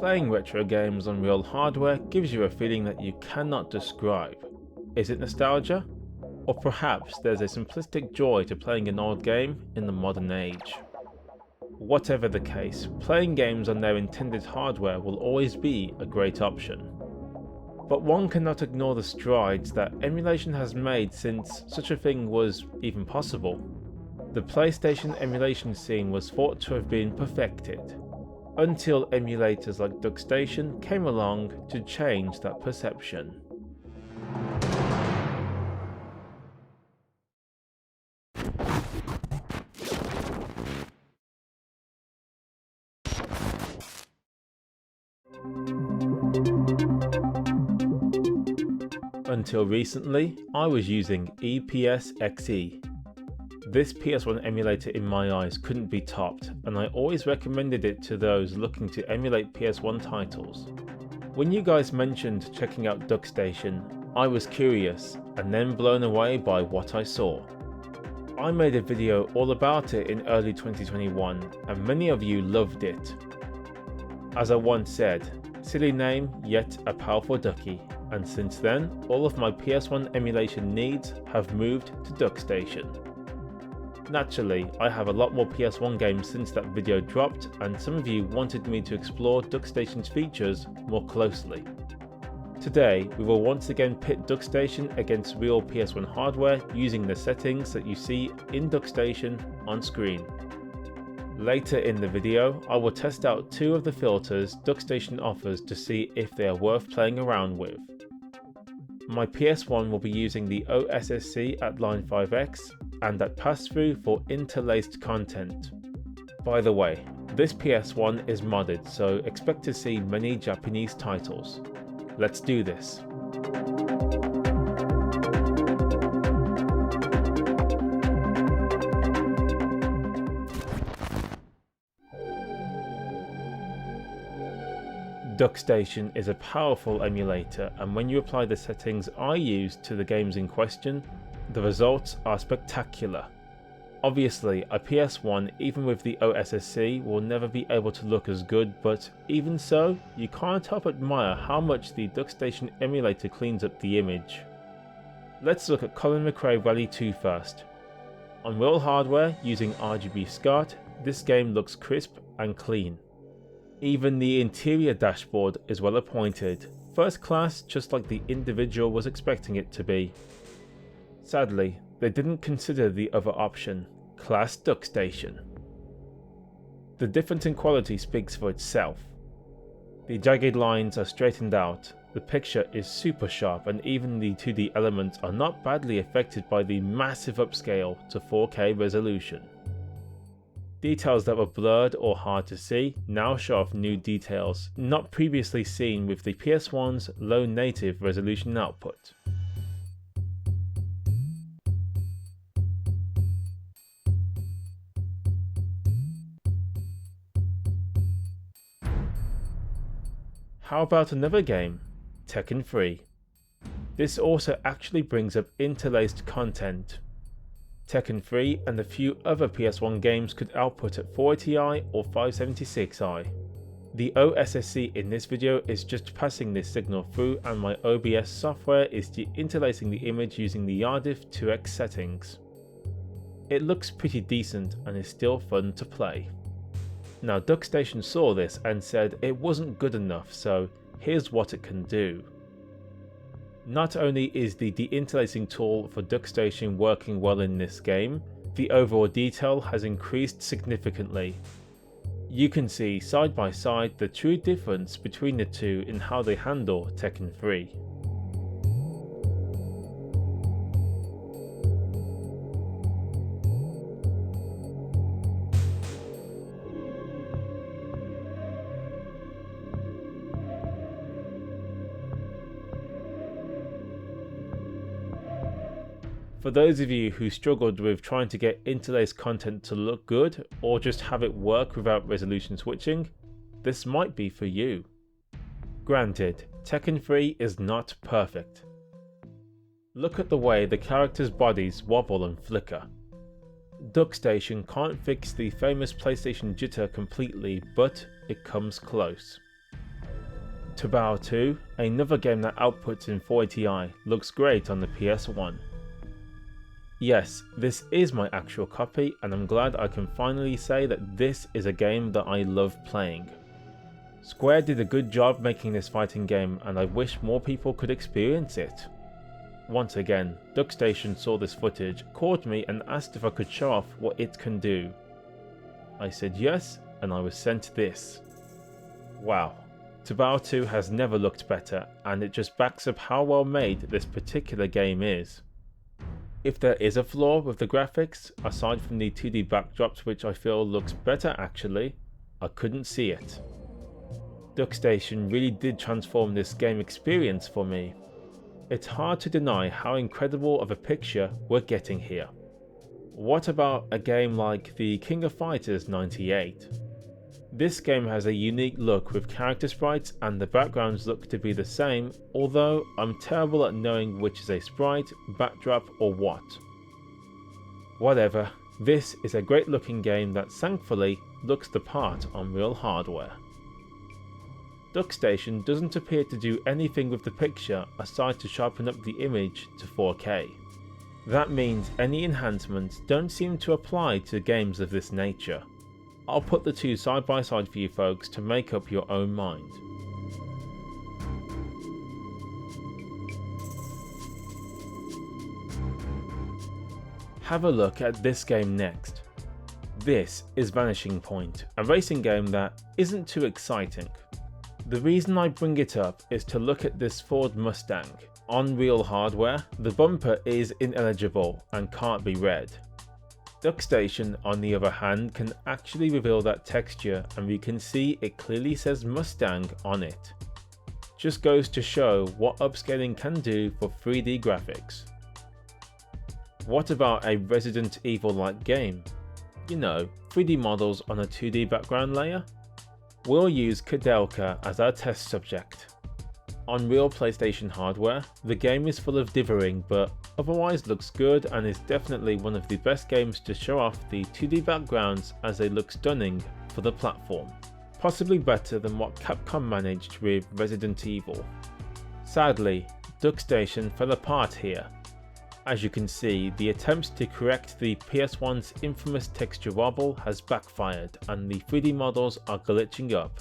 Playing retro games on real hardware gives you a feeling that you cannot describe. Is it nostalgia? Or perhaps there's a simplistic joy to playing an old game in the modern age. Whatever the case, playing games on their intended hardware will always be a great option. But one cannot ignore the strides that emulation has made since such a thing was even possible. The PlayStation emulation scene was thought to have been perfected, until emulators like Duckstation came along to change that perception. Until recently, I was using EPS-XE. This PS1 emulator in my eyes couldn't be topped, and I always recommended it to those looking to emulate PS1 titles. When you guys mentioned checking out Duckstation, I was curious and then blown away by what I saw. I made a video all about it in early 2021 and many of you loved it. As I once said, silly name yet a powerful ducky, and since then all of my PS1 emulation needs have moved to Duckstation. Naturally, I have a lot more PS1 games since that video dropped, and some of you wanted me to explore Duckstation's features more closely. Today, we will once again pit Duckstation against Real PS1 hardware using the settings that you see in Duckstation on screen. Later in the video, I will test out two of the filters Duckstation offers to see if they are worth playing around with. My PS1 will be using the OSSC at line 5x and at Passthrough for interlaced content. By the way, this PS1 is modded, so expect to see many Japanese titles. Let's do this. Duckstation is a powerful emulator, and when you apply the settings I used to the games in question, the results are spectacular. Obviously, a PS1 even with the OSSC will never be able to look as good, but even so, you can't help but admire how much the Duckstation emulator cleans up the image. Let's look at Colin McRae Rally 2 first. On real hardware using RGB Scart, this game looks crisp and clean. Even the interior dashboard is well appointed, first class just like the individual was expecting it to be. Sadly, they didn't consider the other option, Class Duckstation. The difference in quality speaks for itself. The jagged lines are straightened out, the picture is super sharp, and even the 2D elements are not badly affected by the massive upscale to 4K resolution. Details that were blurred or hard to see now show off new details not previously seen with the PS1's low native resolution output. How about another game, Tekken 3? This also actually brings up interlaced content. Tekken 3 and a few other PS1 games could output at 480i or 576i. The OSSC in this video is just passing this signal through, and my OBS software is interlacing the image using the Yardif 2x settings. It looks pretty decent and is still fun to play. Now Duckstation saw this and said it wasn't good enough, so here's what it can do. Not only is the deinterlacing tool for Duckstation working well in this game, the overall detail has increased significantly. You can see side by side the true difference between the two in how they handle Tekken 3. For those of you who struggled with trying to get interlaced content to look good, or just have it work without resolution switching, this might be for you. Granted, Tekken 3 is not perfect. Look at the way the characters' bodies wobble and flicker. Duckstation can't fix the famous PlayStation jitter completely, but it comes close. Tabao 2, another game that outputs in 480i, looks great on the PS1. Yes, this is my actual copy, and I'm glad I can finally say that this is a game that I love playing. Square did a good job making this fighting game, and I wish more people could experience it. Once again, Duckstation saw this footage, called me and asked if I could show off what it can do. I said yes, and I was sent this. Wow, Tabao 2 has never looked better, and it just backs up how well made this particular game is. If there is a flaw with the graphics, aside from the 2D backdrops which I feel looks better actually, I couldn't see it. Duckstation really did transform this game experience for me. It's hard to deny how incredible of a picture we're getting here. What about a game like the King of Fighters 98? This game has a unique look with character sprites and the backgrounds look to be the same, although I'm terrible at knowing which is a sprite, backdrop or what. Whatever, this is a great looking game that thankfully looks the part on real hardware. Duckstation doesn't appear to do anything with the picture aside to sharpen up the image to 4K. That means any enhancements don't seem to apply to games of this nature. I'll put the two side by side for you folks to make up your own mind. Have a look at this game next. This is Vanishing Point, a racing game that isn't too exciting. The reason I bring it up is to look at this Ford Mustang. On real hardware, the bumper is ineligible and can't be read. Duckstation, on the other hand, can actually reveal that texture and we can see it clearly says Mustang on it. Just goes to show what upscaling can do for 3D graphics. What about a Resident Evil-like game? You know, 3D models on a 2D background layer? We'll use Kudelka as our test subject. On real PlayStation hardware, the game is full of dithering but otherwise looks good and is definitely one of the best games to show off the 2D backgrounds as they look stunning for the platform. Possibly better than what Capcom managed with Resident Evil. Sadly, Duckstation fell apart here. As you can see, the attempts to correct the PS1's infamous texture wobble has backfired and the 3D models are glitching up.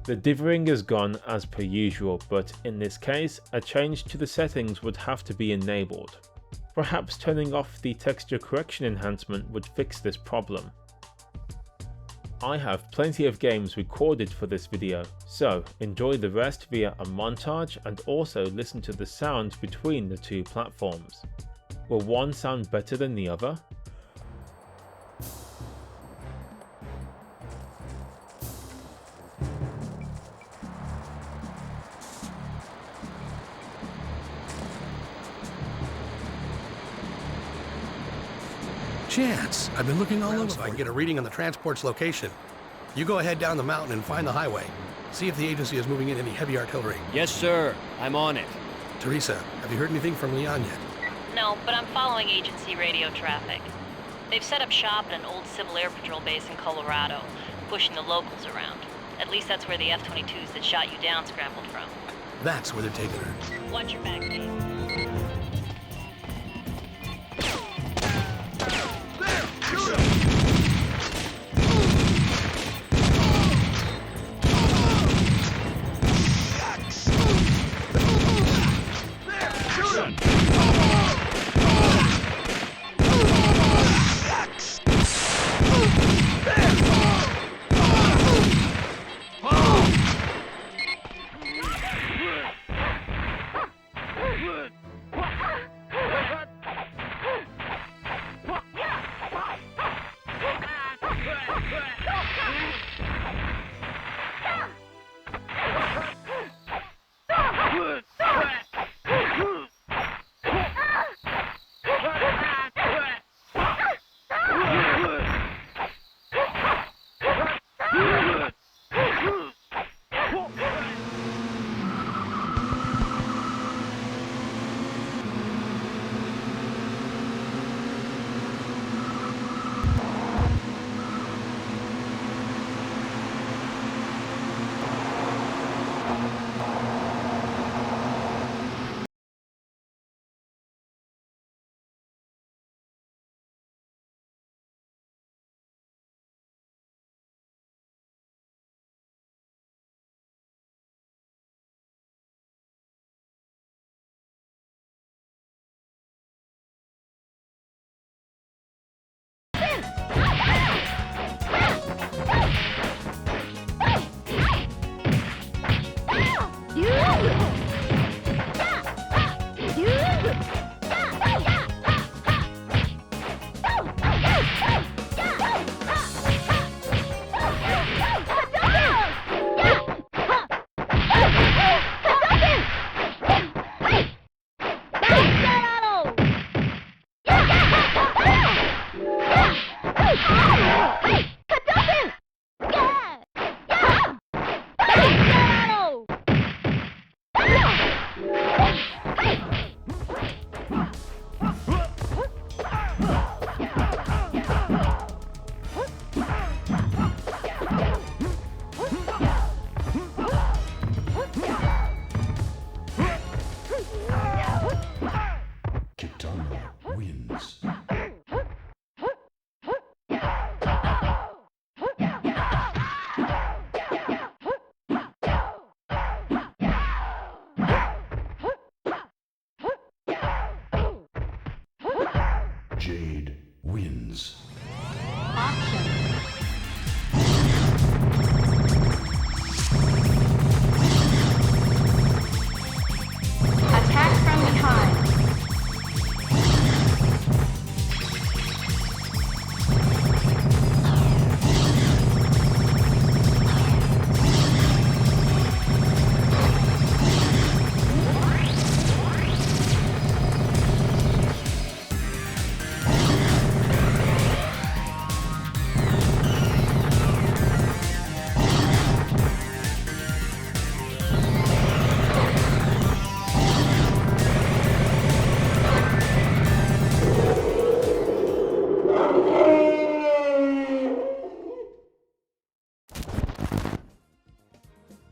The dithering is gone as per usual, but in this case, a change to the settings would have to be enabled. Perhaps turning off the texture correction enhancement would fix this problem. I have plenty of games recorded for this video, so enjoy the rest via a montage and also listen to the sounds between the two platforms. Will one sound better than the other? Chance, I've been looking all over so I can get a reading on the transport's location. You go ahead down the mountain and find the highway. See if the agency is moving in any heavy artillery. Yes, sir. I'm on it. Teresa, have you heard anything from Leon yet? No, but I'm following agency radio traffic. They've set up shop at an old Civil Air Patrol base in Colorado, pushing the locals around. At least that's where the F-22s that shot you down scrambled from. That's where they're taking her. Watch your back, Dave.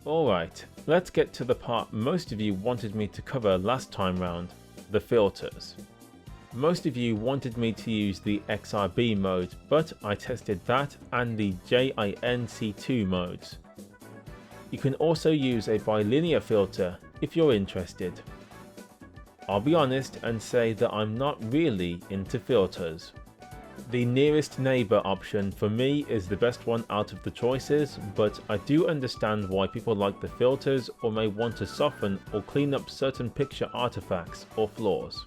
Alright, let's get to the part most of you wanted me to cover last time round, the filters. Most of you wanted me to use the XRB mode, but I tested that and the JINC2 modes. You can also use a bilinear filter if you're interested. I'll be honest and say that I'm not really into filters. The nearest neighbour option for me is the best one out of the choices, but I do understand why people like the filters or may want to soften or clean up certain picture artifacts or flaws.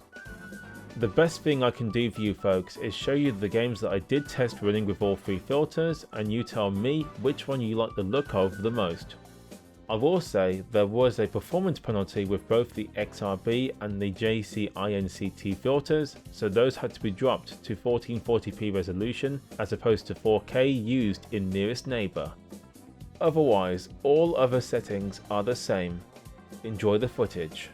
The best thing I can do for you folks is show you the games that I did test running with all three filters, and you tell me which one you like the look of the most. I will say there was a performance penalty with both the XRB and the JCINCT filters, so those had to be dropped to 1440p resolution as opposed to 4K used in nearest neighbour. Otherwise, all other settings are the same. Enjoy the footage.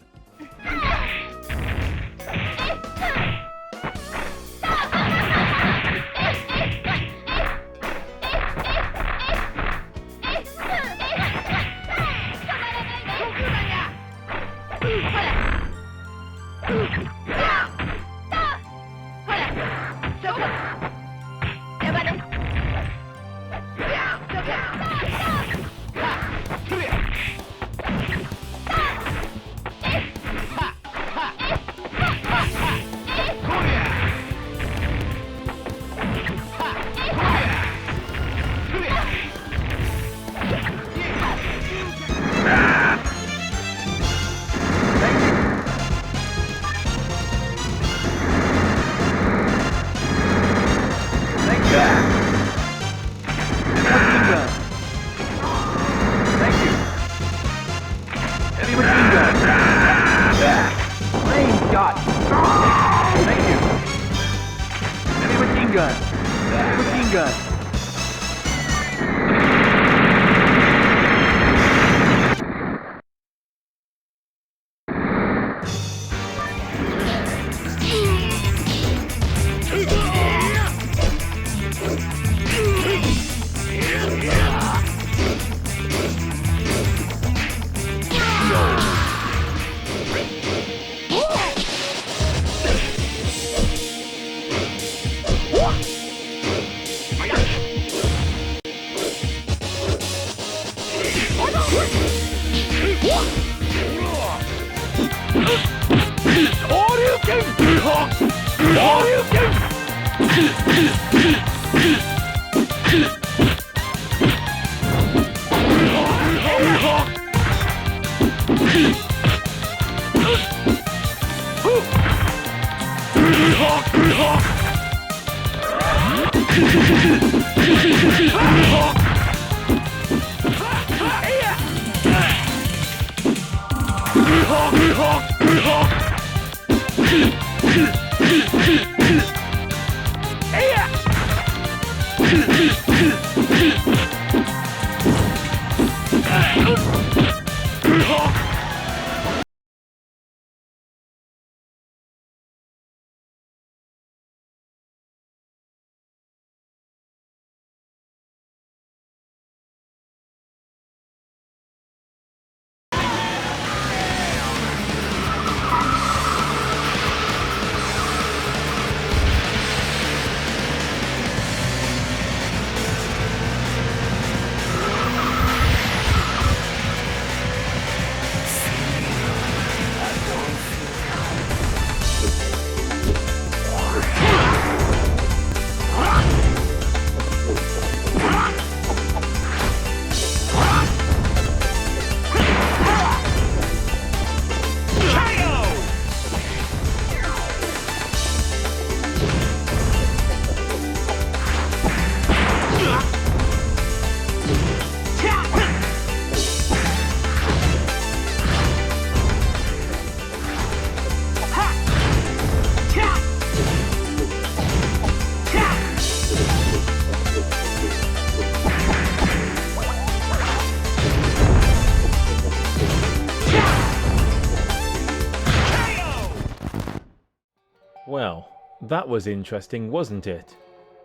Well, that was interesting, wasn't it?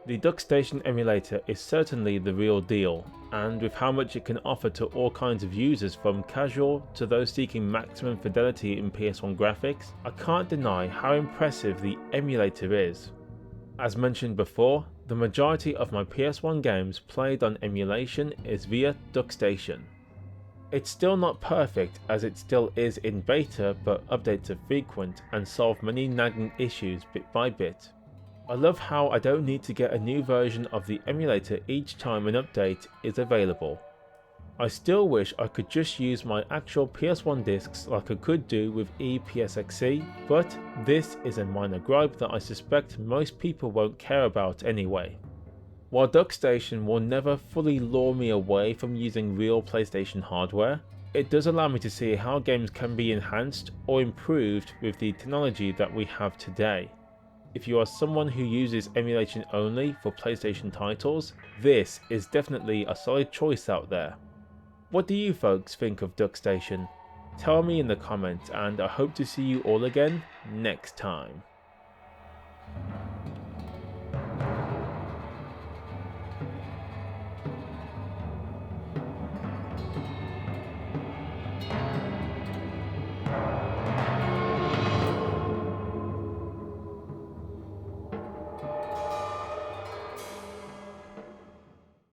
The Duckstation Emulator is certainly the real deal, and with how much it can offer to all kinds of users from casual to those seeking maximum fidelity in PS1 graphics, I can't deny how impressive the emulator is. As mentioned before, the majority of my PS1 games played on emulation is via Duckstation. It's still not perfect as it still is in beta, but updates are frequent and solve many nagging issues bit by bit. I love how I don't need to get a new version of the emulator each time an update is available. I still wish I could just use my actual PS1 discs like I could do with EPSXC, but this is a minor gripe that I suspect most people won't care about anyway. While Duckstation will never fully lure me away from using real PlayStation hardware, it does allow me to see how games can be enhanced or improved with the technology that we have today. If you are someone who uses emulation only for PlayStation titles, this is definitely a solid choice out there. What do you folks think of Duckstation? Tell me in the comments, and I hope to see you all again next time.